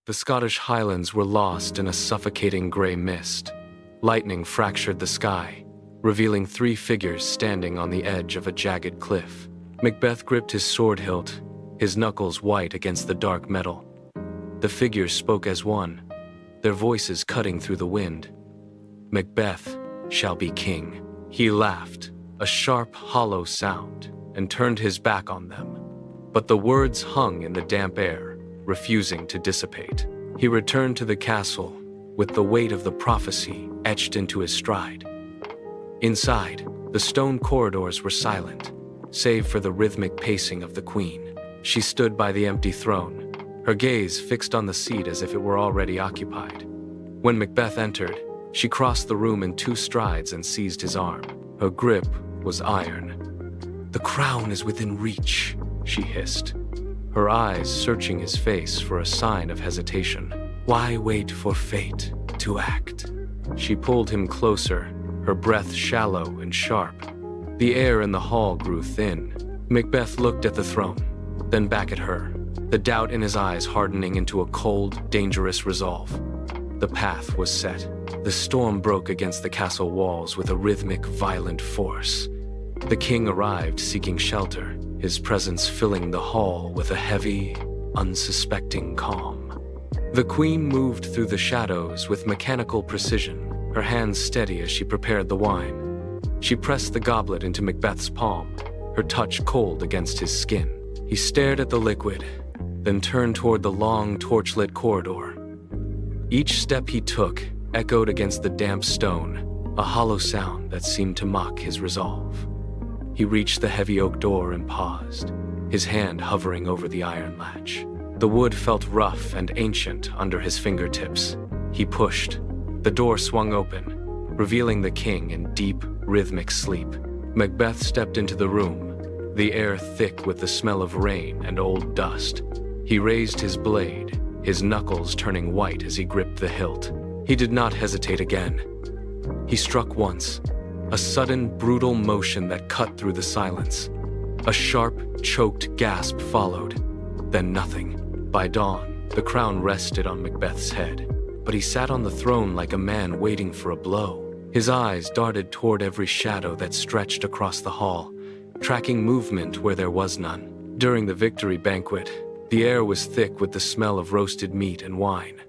The Scottish Highlands were lost in a suffocating gray mist. Lightning fractured the sky, revealing 3 figures standing on the edge of a jagged cliff. Macbeth gripped his sword hilt, his knuckles white against the dark metal. The figures spoke as one, their voices cutting through the wind. "Macbeth shall be king." He laughed, a sharp, hollow sound, and turned his back on them. But the words hung in the damp air, refusing to dissipate. He returned to the castle, with the weight of the prophecy etched into his stride. Inside, the stone corridors were silent, save for the rhythmic pacing of the queen. She stood by the empty throne, her gaze fixed on the seat as if it were already occupied. When Macbeth entered, she crossed the room in 2 strides and seized his arm. Her grip was iron. "The crown is within reach," she hissed, her eyes searching his face for a sign of hesitation. "Why wait for fate to act?" She pulled him closer, her breath shallow and sharp. The air in the hall grew thin. Macbeth looked at the throne, then back at her, the doubt in his eyes hardening into a cold, dangerous resolve. The path was set. The storm broke against the castle walls with a rhythmic, violent force. The king arrived seeking shelter, his presence filling the hall with a heavy, unsuspecting calm. The queen moved through the shadows with mechanical precision, her hands steady as she prepared the wine. She pressed the goblet into Macbeth's palm, her touch cold against his skin. He stared at the liquid, then turned toward the long, torchlit corridor. Each step he took echoed against the damp stone, a hollow sound that seemed to mock his resolve. He reached the heavy oak door and paused, his hand hovering over the iron latch. The wood felt rough and ancient under his fingertips. He pushed. The door swung open, revealing the king in deep, rhythmic sleep. Macbeth stepped into the room, the air thick with the smell of rain and old dust. He raised his blade, his knuckles turning white as he gripped the hilt. He did not hesitate again. He struck once, a sudden, brutal motion that cut through the silence. A sharp, choked gasp followed, then nothing. By dawn, the crown rested on Macbeth's head, but he sat on the throne like a man waiting for a blow. His eyes darted toward every shadow that stretched across the hall, tracking movement where there was none. During the victory banquet, the air was thick with the smell of roasted meat and wine.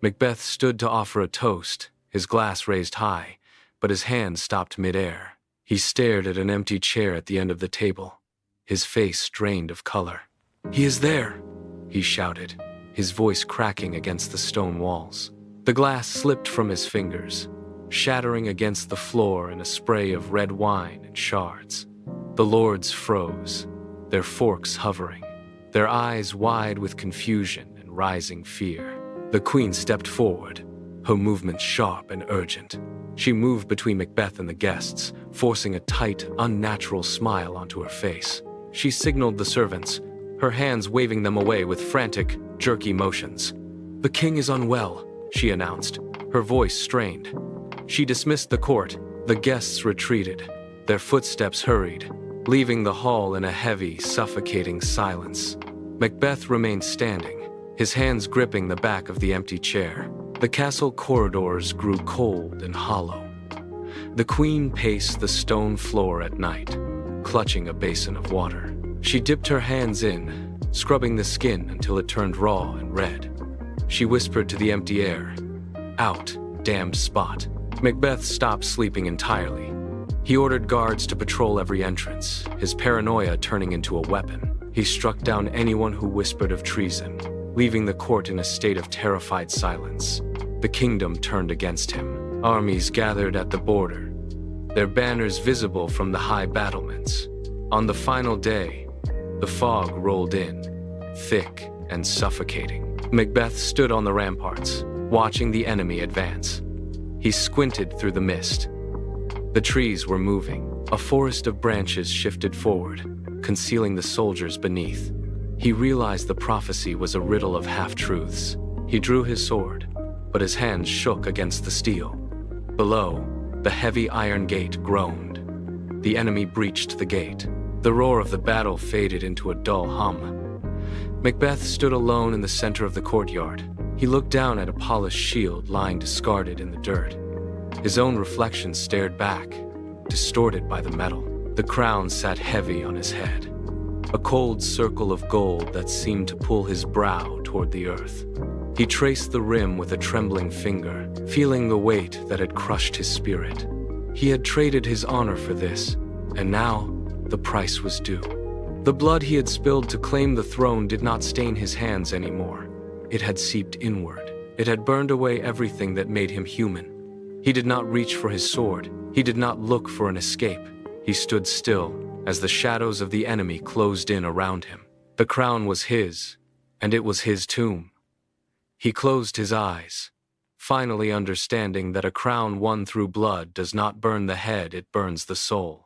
Macbeth stood to offer a toast, his glass raised high, but his hand stopped mid-air. He stared at an empty chair at the end of the table, his face drained of color. "He is there!" he shouted, his voice cracking against the stone walls. The glass slipped from his fingers, shattering against the floor in a spray of red wine and shards. The lords froze, their forks hovering, their eyes wide with confusion and rising fear. The queen stepped forward, her movements sharp and urgent. She moved between Macbeth and the guests, forcing a tight, unnatural smile onto her face. She signaled the servants, her hands waving them away with frantic, jerky motions. "The king is unwell," she announced, her voice strained. She dismissed the court. The guests retreated, their footsteps hurried, leaving the hall in a heavy, suffocating silence. Macbeth remained standing, his hands gripping the back of the empty chair. The castle corridors grew cold and hollow. The queen paced the stone floor at night, clutching a basin of water. She dipped her hands in, scrubbing the skin until it turned raw and red. She whispered to the empty air, "Out, damned spot." Macbeth stopped sleeping entirely. He ordered guards to patrol every entrance, his paranoia turning into a weapon. He struck down anyone who whispered of treason, leaving the court in a state of terrified silence. The kingdom turned against him. Armies gathered at the border, their banners visible from the high battlements. On the final day, the fog rolled in, thick and suffocating. Macbeth stood on the ramparts, watching the enemy advance. He squinted through the mist. The trees were moving. A forest of branches shifted forward, concealing the soldiers beneath. He realized the prophecy was a riddle of half-truths. He drew his sword, but his hands shook against the steel. Below, the heavy iron gate groaned. The enemy breached the gate. The roar of the battle faded into a dull hum. Macbeth stood alone in the center of the courtyard, He looked down at a polished shield lying discarded in the dirt. His own reflection stared back, distorted by the metal. The crown sat heavy on his head, a cold circle of gold that seemed to pull his brow toward the earth. He traced the rim with a trembling finger, feeling the weight that had crushed his spirit. He had traded his honor for this, and now the price was due. The blood he had spilled to claim the throne did not stain his hands anymore. It had seeped inward. It had burned away everything that made him human. He did not reach for his sword. He did not look for an escape. He stood still as the shadows of the enemy closed in around him. The crown was his, and it was his tomb. He closed his eyes, finally understanding that a crown won through blood does not burn the head, it burns the soul.